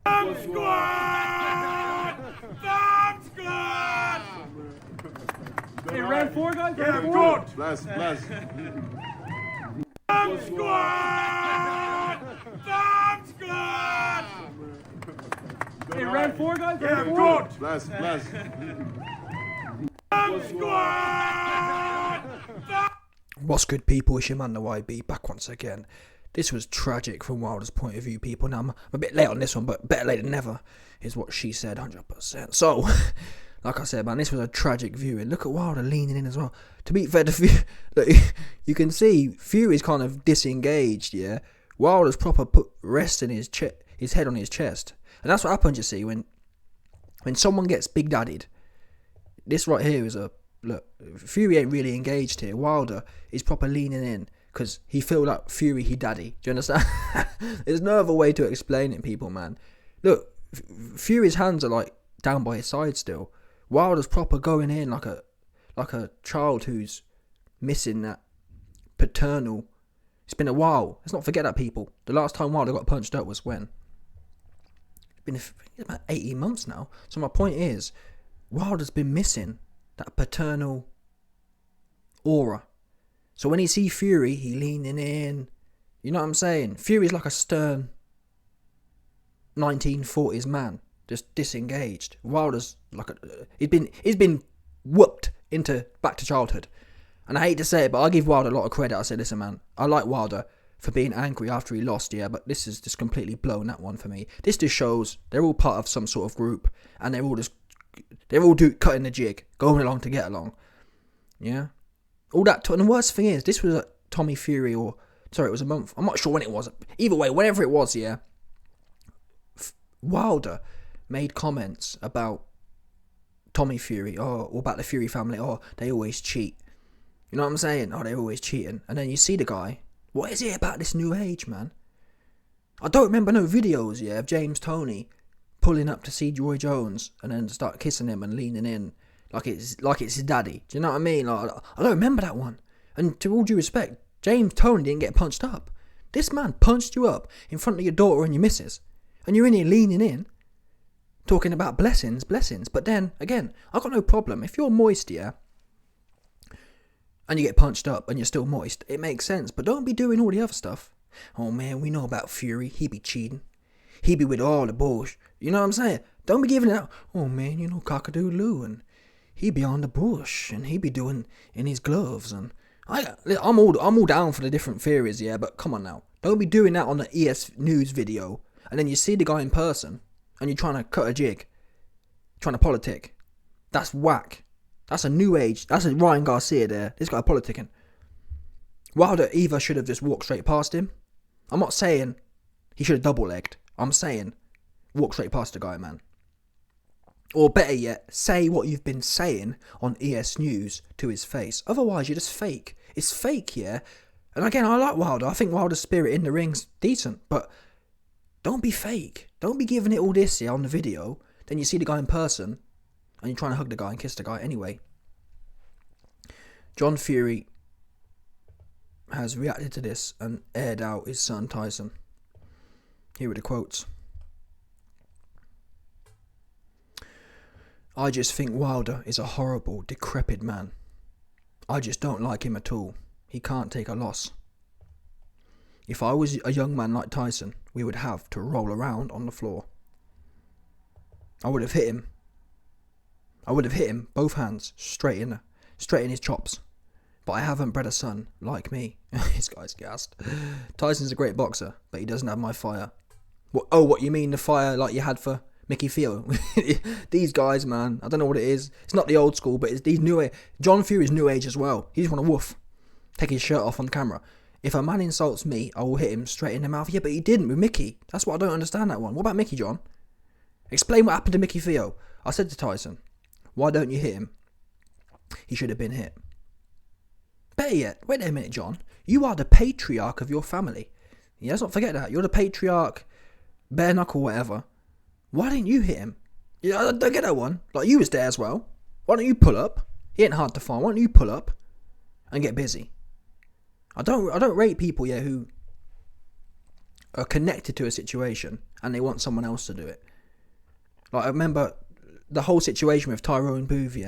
Bomb squad! Bomb squad! Hey, round 4, guys? Yeah, Round 4? good! Bless. Bomb squad! Bomb squad! Hey, round 4, guys? Yeah, Round 4? good! Bless. Bomb squad! What's good, people? It's your man, the YB, back once again. This was tragic from Wilder's point of view, people. Now, I'm a bit late on this one, but better late than never is what she said, 100%. So, like I said, man, this was a tragic viewing. Look at Wilder leaning in as well. To be fair to Fury, look, you can see Fury's kind of disengaged, yeah? Wilder's proper resting his head on his chest. And that's what happens, you see, when someone gets big daddied. This right here is a... Look, Fury ain't really engaged here. Wilder is proper leaning in because he feel like Fury he daddy. Do you understand? There's no other way to explain it, people, man. Look, Fury's hands are like down by his side still. Wilder's proper going in like a child who's missing that paternal. It's been a while. Let's not forget that, people. The last time Wilder got punched up was when? It's been about 18 months now. So my point is, Wilder's been missing that paternal aura. So when he see Fury, he leaning in. You know what I'm saying? Fury's like a stern 1940s man, just disengaged. Wilder's like he's been whooped into back to childhood. And I hate to say it, but I give Wilder a lot of credit. I say, listen, man, I like Wilder for being angry after he lost, yeah, but this is just completely blown that one for me. This just shows they're all part of some sort of group, and they're all cutting the jig, going along to get along. Yeah? All that, and the worst thing is, this was a Tommy Fury, it was a month. I'm not sure when it was. Either way, whenever it was, yeah, Wilder made comments about Tommy Fury, or about the Fury family, they always cheat. You know what I'm saying? They're always cheating. And then you see the guy, what is it about this new age, man? I don't remember no videos, yeah, of James Toney pulling up to see Roy Jones and then start kissing him and leaning in like it's his daddy. Do you know what I mean? Like, I don't remember that one. And to all due respect, James Toney didn't get punched up. This man punched you up in front of your daughter and your missus, and you're in here leaning in, talking about blessings. But then again, I got no problem if you're moist, yeah, and you get punched up and you're still moist. It makes sense, but don't be doing all the other stuff. Oh man, we know about Fury. He be cheating. He be with all the bullshit. You know what I'm saying? Don't be giving it out. Oh man, cock-a-doodle-oo, and he be on the bush, and he be doing in his gloves, and I'm all down for the different theories, yeah. But come on now, don't be doing that on the ES News video, and then you see the guy in person, and you're trying to cut a jig, trying to politic. That's whack. That's a new age. That's a Ryan Garcia there. This guy politicking. Wilder either should have just walked straight past him. I'm not saying he should have double-legged. I'm saying walk straight past the guy, man. Or better yet, say what you've been saying on ES News to his face. Otherwise, you're just fake. It's fake, yeah? And again, I like Wilder. I think Wilder's spirit in the ring's decent. But don't be fake. Don't be giving it all this, yeah, on the video. Then you see the guy in person, and you're trying to hug the guy and kiss the guy anyway. John Fury has reacted to this and aired out his son Tyson. Here are the quotes. I just think Wilder is a horrible, decrepit man. I just don't like him at all. He can't take a loss. If I was a young man like Tyson, we would have to roll around on the floor. I would have hit him, both hands, straight in his chops. But I haven't bred a son like me. This guy's gassed. Tyson's a great boxer, but he doesn't have my fire. What you mean the fire like you had for Mickey Theo? These guys, man, I don't know what it is. It's not the old school, but it's these new age. John Fury's new age as well. He just want to woof, take his shirt off on camera. If a man insults me, I will hit him straight in the mouth. Yeah, but he didn't with Mickey. That's what I don't understand, that one. What about Mickey, John? Explain what happened to Mickey Theo. I said to Tyson, why don't you hit him? He should have been hit. Better yet, wait a minute, John. You are the patriarch of your family. Yeah, let's not forget that. You're the patriarch, bare knuckle, whatever. Why didn't you hit him? Yeah, I don't get that one. Like, you was there as well. Why don't you pull up? He ain't hard to find. Why don't you pull up and get busy? I don't rate people, yeah, who are connected to a situation and they want someone else to do it. Like, I remember the whole situation with Tyrone Booth,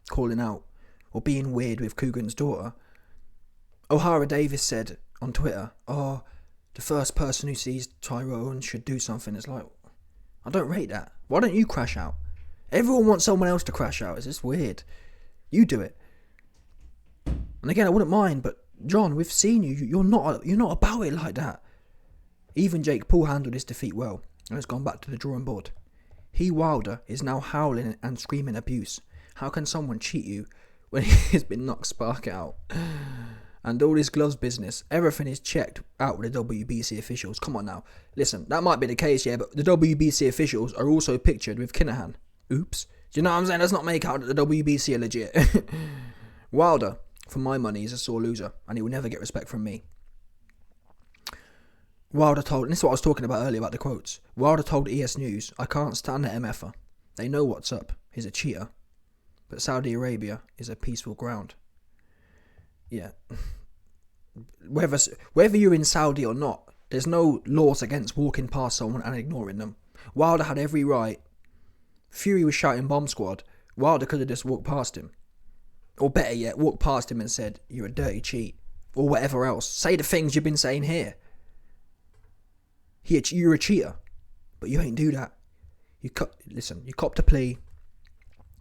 calling out or being weird with Coogan's daughter. O'Hara Davis said on Twitter, "Oh, the first person who sees Tyrone should do something." It's like, I don't rate that. Why don't you crash out? Everyone wants someone else to crash out. It's just weird. You do it. And again, I wouldn't mind, but John, we've seen you. You're not about it like that. Even Jake Paul handled his defeat well and has gone back to the drawing board. He, Wilder, is now howling and screaming abuse. How can someone cheat you when he's been knocked spark out? And all this gloves business, everything is checked out with the WBC officials. Come on now. Listen, that might be the case, yeah, but the WBC officials are also pictured with Kinahan. Oops. Do you know what I'm saying? Let's not make out that the WBC are legit. Wilder, for my money, is a sore loser, and he will never get respect from me. Wilder told, and this is what I was talking about earlier about the quotes. Wilder told ES News, "I can't stand the MFer. They know what's up. He's a cheater. But Saudi Arabia is a peaceful ground." Yeah. Whether you're in Saudi or not, there's no laws against walking past someone and ignoring them. Wilder had every right. Fury was shouting bomb squad. Wilder could have just walked past him. Or better yet, walked past him and said, "You're a dirty cheat." Or whatever else. Say the things you've been saying here. You're a cheater. But you ain't do that. You copped a plea.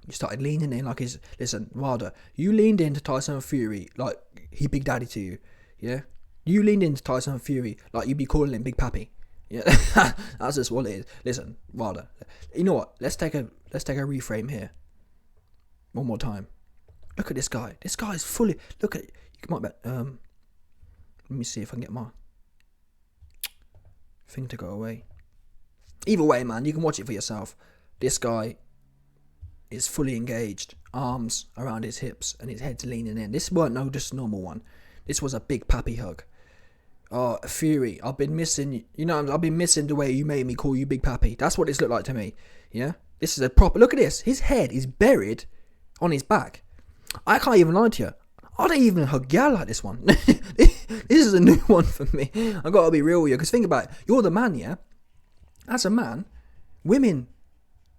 You started leaning in like his... Listen, Wilder, you leaned into Tyson Fury like he Big Daddy to you. Yeah? You leaned into Tyson Fury like you'd be calling him Big Pappy. Yeah? That's just what it is. Listen, Wilder, you know what? Let's take a reframe here. One more time. Look at this guy. This guy is fully... Look at... You might bet... let me see if I can get my thing to go away. Either way, man, you can watch it for yourself. This guy is fully engaged, arms around his hips and his head's leaning in. This weren't no just normal one. This was a big pappy hug. Oh, Fury, I've been missing, I've been missing the way you made me call you Big Pappy. That's what this looked like to me. Yeah? This is a proper, look at this. His head is buried on his back. I can't even lie to you. I don't even hug gal like this one. This is a new one for me. I gotta be real with you, because think about it. You're the man, yeah? As a man, women,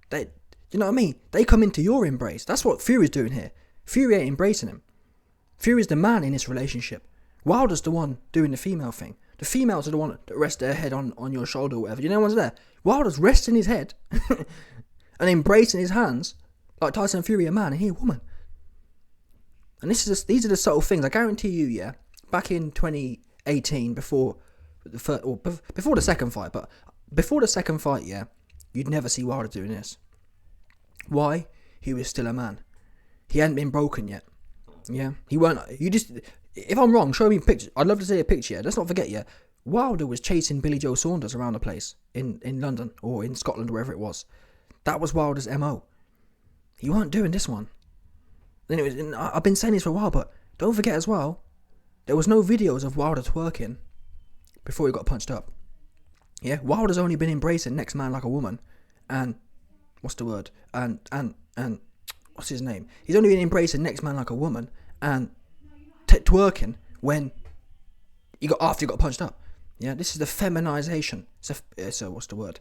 they... You know what I mean? They come into your embrace. That's what Fury's doing here. Fury ain't embracing him. Fury's the man in this relationship. Wilder's the one doing the female thing. The females are the one that rest their head on your shoulder or whatever. You know what's there? Wilder's resting his head and embracing his hands like Tyson Fury, a man, and he a woman. And these are the subtle things. I guarantee you, yeah, back in 2018, before the second fight, but before the second fight, yeah, you'd never see Wilder doing this. Why? He was still a man. He hadn't been broken yet. Yeah? He weren't... You just... If I'm wrong, show me a picture. I'd love to see a picture. Let's not forget, yeah. Wilder was chasing Billy Joe Saunders around the place. In London. Or in Scotland, wherever it was. That was Wilder's MO. He weren't doing this one. Then it was... I've been saying this for a while, but... Don't forget as well... There was no videos of Wilder twerking... Before he got punched up. Yeah? Wilder's only been embracing next man like a woman. And... What's the word? And what's his name? He's only been embracing next man like a woman and twerking when after he got punched up. Yeah, this is the feminization. So what's the word?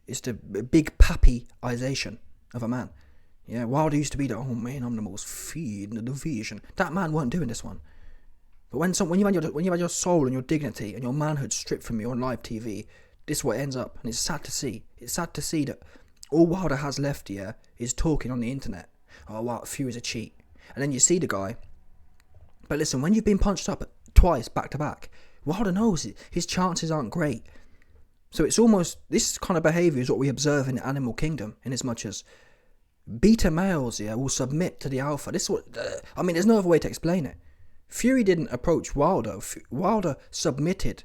It's the big pappyization of a man. Yeah, Wilder used to be oh man, I'm the most feed in the division. That man weren't doing this one. But when you had your soul and your dignity and your manhood stripped from you on live TV, this is what ends up, and it's sad to see. It's sad to see that. All Wilder has left here is talking on the internet. Oh, wow, Fury's a cheat. And then you see the guy. But listen, when you've been punched up twice back to back, Wilder knows his chances aren't great. So it's almost, this kind of behaviour is what we observe in the animal kingdom, in as much as beta males, yeah, will submit to the alpha. This is what, there's no other way to explain it. Fury didn't approach Wilder. Wilder submitted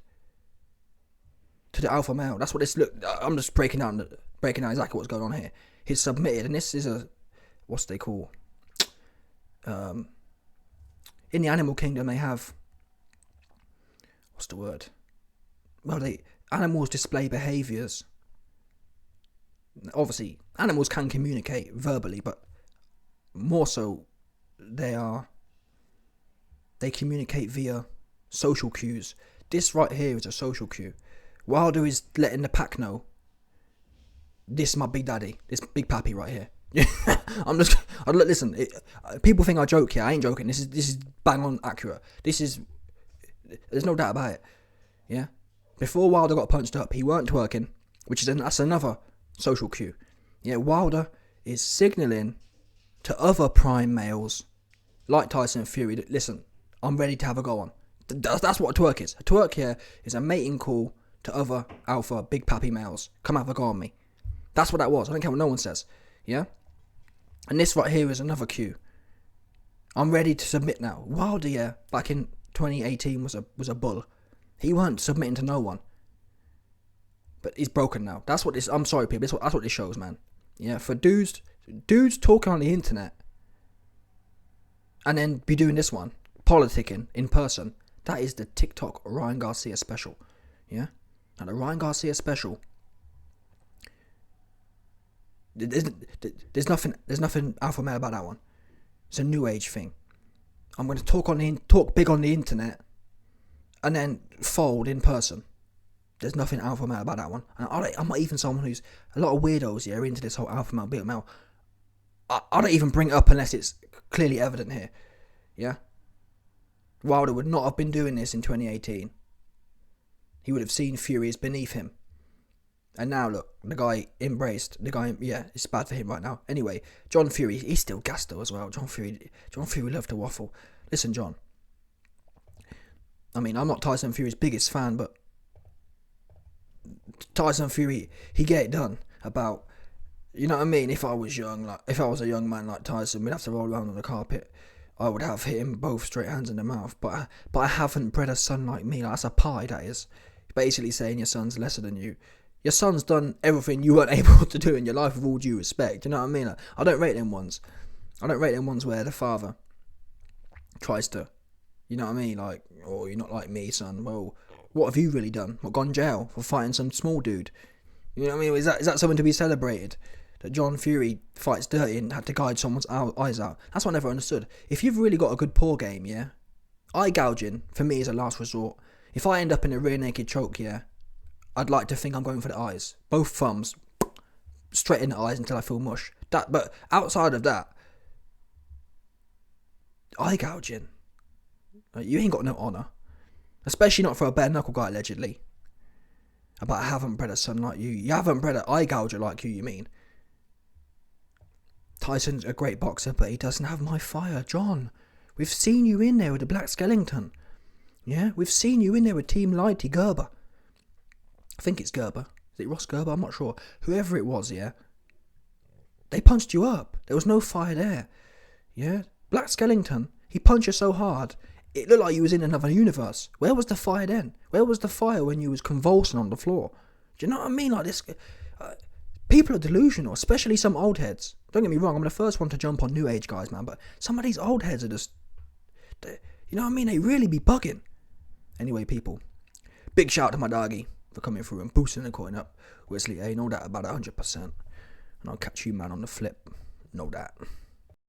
to the alpha male. That's what this look. I'm just breaking down exactly what's going on here. He's submitted, and this is what's they call? In the animal kingdom, they have, what's the word? Well, animals display behaviours. Obviously, animals can communicate verbally, but more so, they communicate via social cues. This right here is a social cue. Wilder is letting the pack know, this is my big daddy, this big pappy right here. Listen, people think I joke here. I ain't joking. This is bang on accurate. There's no doubt about it. Yeah. Before Wilder got punched up, he weren't twerking, that's another social cue. Yeah, Wilder is signalling to other prime males like Tyson and Fury that, listen, I'm ready to have a go on. That's what a twerk is. A twerk here is a mating call to other alpha big pappy males. Come have a go on me. That's what that was. I don't care what no one says. Yeah? And this right here is another cue. I'm ready to submit now. Wilder, yeah, back in 2018 was a bull. He weren't submitting to no one. But he's broken now. That's what this. I'm sorry, people. That's what this shows, man. Yeah, for dudes talking on the internet, and then be doing this one, politicking in person. That is the TikTok Ryan Garcia special. Yeah, now the Ryan Garcia special. There's nothing alpha male about that one. It's a new age thing. I'm going to talk big on the internet, and then fold in person. There's nothing alpha male about that one. And I'm not even someone who's a lot of weirdos here into this whole alpha male, beta male. I don't even bring it up unless it's clearly evident here. Yeah? Wilder would not have been doing this in 2018. He would have seen Fury as beneath him. And now look, the guy embraced. It's bad for him right now. Anyway, John Fury, he's still gassed though as well. John Fury loved to waffle. Listen, John. I mean, I'm not Tyson Fury's biggest fan, but Tyson Fury, he get it done about, you know what I mean? If I was a young man like Tyson, we'd have to roll around on the carpet. I would have hit him both straight hands in the mouth. But I haven't bred a son like me. Like, that's a pie, that is. Basically saying your son's lesser than you. Your son's done everything you weren't able to do in your life with all due respect. You know what I mean? Like, I don't rate them ones. I don't rate them ones where the father tries to, you know what I mean? Like, oh, you're not like me, son. Well, what have you really done? What, gone jail for fighting some small dude? You know what I mean? Is that something to be celebrated? That John Fury fights dirty and had to guide someone's eyes out. That's what I never understood. If you've really got a good paw game, yeah, eye gouging for me is a last resort. If I end up in a rear naked choke, yeah, I'd like to think I'm going for the eyes. Both thumbs straight in the eyes until I feel mush. But outside of that, eye gouging, you ain't got no honour. Especially not for a bare knuckle guy, allegedly. About I haven't bred a son like you. You haven't bred an eye gouger like you mean? Tyson's a great boxer, but he doesn't have my fire. John, we've seen you in there with the Black Skellington. Yeah, we've seen you in there with Team Lighty Gerber. I think it's Gerber. Is it Ross Gerber? I'm not sure. Whoever it was, yeah. They punched you up. There was no fire there. Yeah, Black Skellington, he punched you so hard, it looked like you was in another universe. Where was the fire then? Where was the fire when you was convulsing on the floor? Do you know what I mean? Like this, people are delusional, especially some old heads. Don't get me wrong, I'm the first one to jump on new age guys, man. But some of these old heads are just, you know what I mean? They really be bugging. Anyway, people, big shout out to my doggy for coming through and boosting the coin up. Wesley, no doubt about 100%. And I'll catch you, man, on the flip. No doubt.